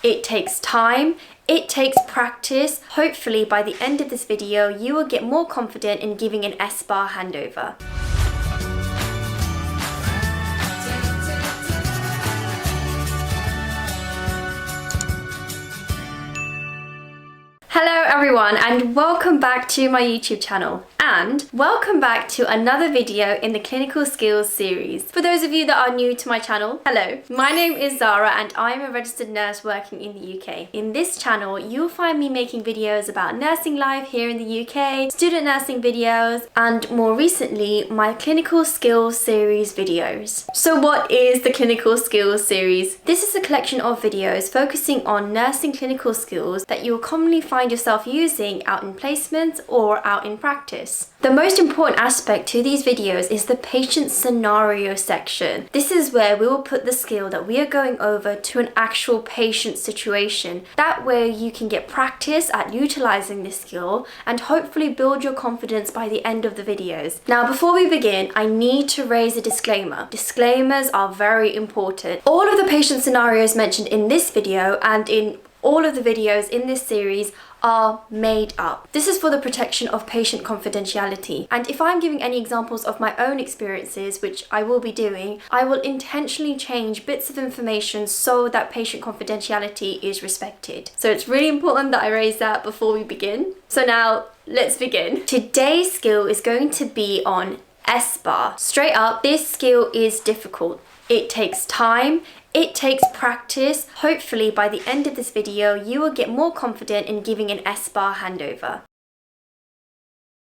It takes time. It takes practice. Hopefully by the end of this video, you will get more confident in giving an SBAR handover. Hello everyone and welcome back to my YouTube channel and welcome back to another video in the clinical skills series. For those of you that are new to my channel, hello, my name is Zara and I'm a registered nurse working in the UK. In this channel you'll find me making videos about nursing life here in the UK, student nursing videos, and more recently my clinical skills series videos. So what is the clinical skills series? This is a collection of videos focusing on nursing clinical skills that you'll commonly find yourself using out in placements or out in practice. The most important aspect to these videos is the patient scenario section. This is where we will put the skill that we are going over to an actual patient situation. That way you can get practice at utilizing this skill and hopefully build your confidence by the end of the videos. Now before we begin, I need to raise a disclaimer. Disclaimers are very important. All of the patient scenarios mentioned in this video and in all of the videos in this series are made up. This is for the protection of patient confidentiality. And if I'm giving any examples of my own experiences, which I will be doing, I will intentionally change bits of information so that patient confidentiality is respected. So it's really important that I raise that before we begin. So now let's begin. Today's skill is going to be on SBAR. Straight up, this skill is difficult. It takes time. It takes practice. Hopefully by the end of this video, you will get more confident in giving an SBAR handover.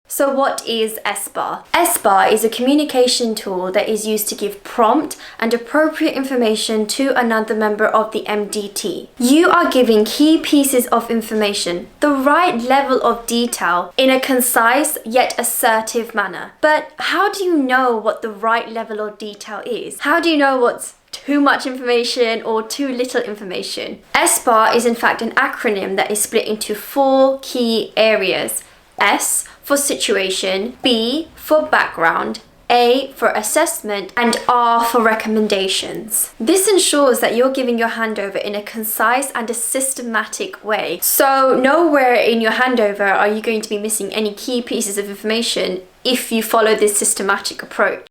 So what is SBAR? SBAR is a communication tool that is used to give prompt and appropriate information to another member of the MDT. You are giving key pieces of information, the right level of detail, in a concise yet assertive manner. But how do you know what the right level of detail is? How do you know what's too much information or too little information? SBAR is in fact an acronym that is split into 4 key areas. S for situation, B for background, A for assessment, and R for recommendations. This ensures that you're giving your handover in a concise and a systematic way. So nowhere in your handover are you going to be missing any key pieces of information if you follow this systematic approach.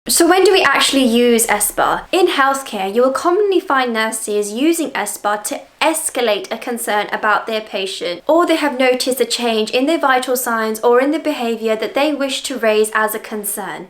So when do we actually use SBAR? In healthcare, you will commonly find nurses using SBAR to escalate a concern about their patient, or they have noticed a change in their vital signs or in the behavior that they wish to raise as a concern.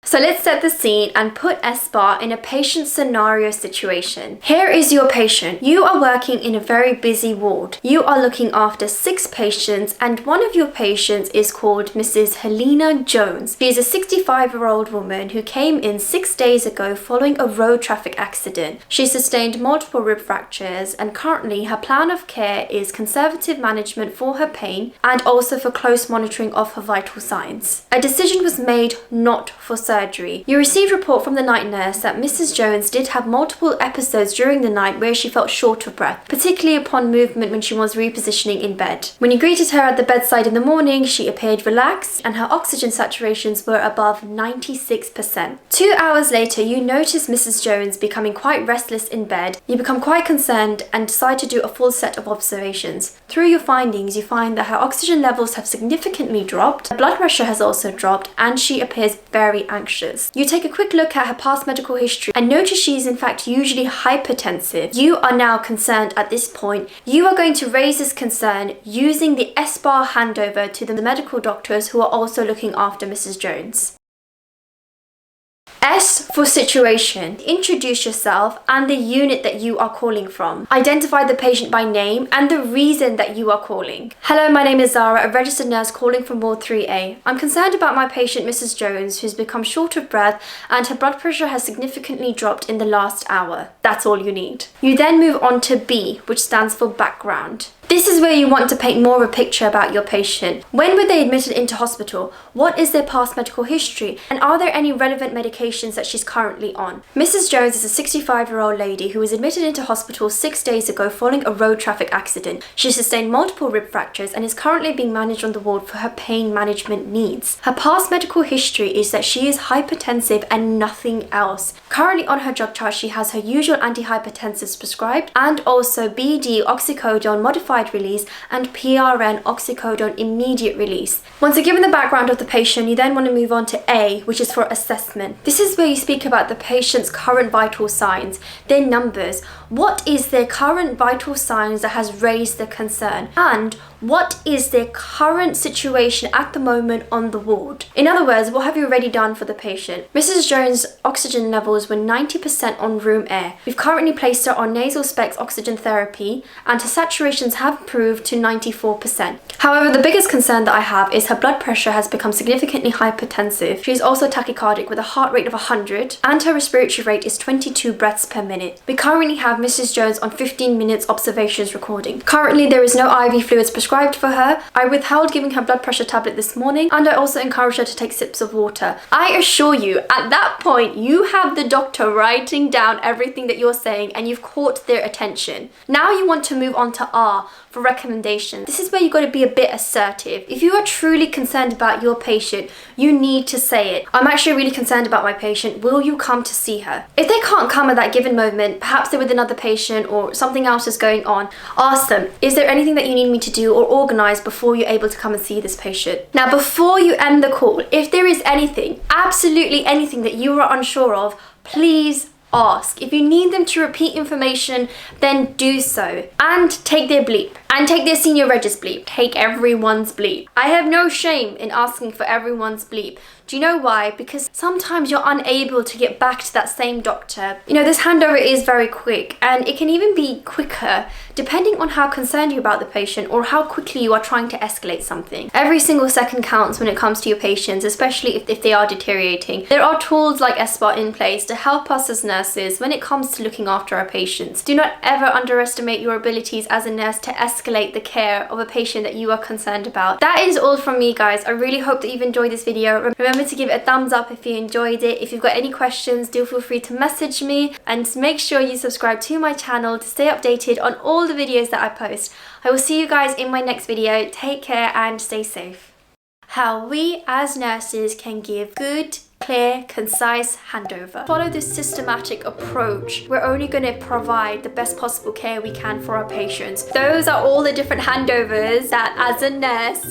So let's set the scene and put SBAR in a patient scenario situation. Here is your patient. You are working in a very busy ward. You are looking after 6 patients and one of your patients is called Mrs. Helena Jones. She is a 65-year-old woman who came in 6 days ago following a road traffic accident. She sustained multiple rib fractures and currently her plan of care is conservative management for her pain and also for close monitoring of her vital signs. A decision was made not for surgery. You received report from the night nurse that Mrs. Jones did have multiple episodes during the night where she felt short of breath, particularly upon movement when she was repositioning in bed. When you greeted her at the bedside in the morning, she appeared relaxed and her oxygen saturations were above 96%. 2 hours later, you noticed Mrs. Jones becoming quite restless in bed. You become quite concerned and decide to do a full set of observations. Through your findings, you find that her oxygen levels have significantly dropped, her blood pressure has also dropped, and she appears very anxious. You take a quick look at her past medical history and notice she is in fact usually hypertensive. You are now concerned at this point. You are going to raise this concern using the SBAR handover to the medical doctors who are also looking after Mrs. Jones. S for situation. Introduce yourself and the unit that you are calling from. Identify the patient by name and the reason that you are calling. Hello, my name is Zara, a registered nurse calling from Ward 3A. I'm concerned about my patient Mrs. Jones who's become short of breath and her blood pressure has significantly dropped in the last hour. That's all you need. You then move on to B, which stands for background. This is where you want to paint more of a picture about your patient. When were they admitted into hospital? What is their past medical history? And are there any relevant medications that she's currently on? Mrs. Jones is a 65-year-old lady who was admitted into hospital 6 days ago following a road traffic accident. She sustained multiple rib fractures and is currently being managed on the ward for her pain management needs. Her past medical history is that she is hypertensive and nothing else. Currently on her drug chart, she has her usual antihypertensives prescribed and also BD oxycodone modified release and PRN oxycodone immediate release. Once you're given the background of the patient, you then want to move on to A, which is for assessment. This is where you speak about the patient's current vital signs, their numbers. What is their current vital signs that has raised the concern? And what is their current situation at the moment on the ward? In other words, what have you already done for the patient? Mrs. Jones' oxygen levels were 90% on room air. We've currently placed her on nasal specs oxygen therapy and her saturations have improved to 94%. However, the biggest concern that I have is her blood pressure has become significantly hypertensive. She is also tachycardic with a heart rate of 100 and her respiratory rate is 22 breaths per minute. We currently have Mrs. Jones on 15 minutes observations recording. Currently, there is no IV fluids prescribed for her. I withheld giving her blood pressure tablet this morning and I also encouraged her to take sips of water. I assure you, at that point, you have the doctor writing down everything that you're saying and you've caught their attention. Now you want to move on to R, for recommendations. This is where you've got to be a bit assertive. If you are truly concerned about your patient, you need to say it. I'm actually really concerned about my patient. Will you come to see her? If they can't come at that given moment, perhaps they're with another patient or something else is going on, ask them, is there anything that you need me to do or organize before you're able to come and see this patient? Now, before you end the call, if there is anything, absolutely anything that you are unsure of, please ask. If you need them to repeat information, then do so. And take their bleep. And take their senior regis bleep. Take everyone's bleep. I have no shame in asking for everyone's bleep. Do you know why? Because sometimes you're unable to get back to that same doctor. You know, this handover is very quick and it can even be quicker depending on how concerned you're about the patient or how quickly you are trying to escalate something. Every single second counts when it comes to your patients, especially if they are deteriorating. There are tools like SBAR in place to help us as nurses when it comes to looking after our patients. Do not ever underestimate your abilities as a nurse to escalate the care of a patient that you are concerned about. That is all from me, guys. I really hope that you've enjoyed this video. Remember to give it a thumbs up if you enjoyed it. If you've got any questions, do feel free to message me and make sure you subscribe to my channel to stay updated on all the videos that I post. I will see you guys in my next video. Take care and stay safe. How we as nurses can give good, clear, concise handover. Follow this systematic approach. We're only going to provide the best possible care we can for our patients. Those are all the different handovers that as a nurse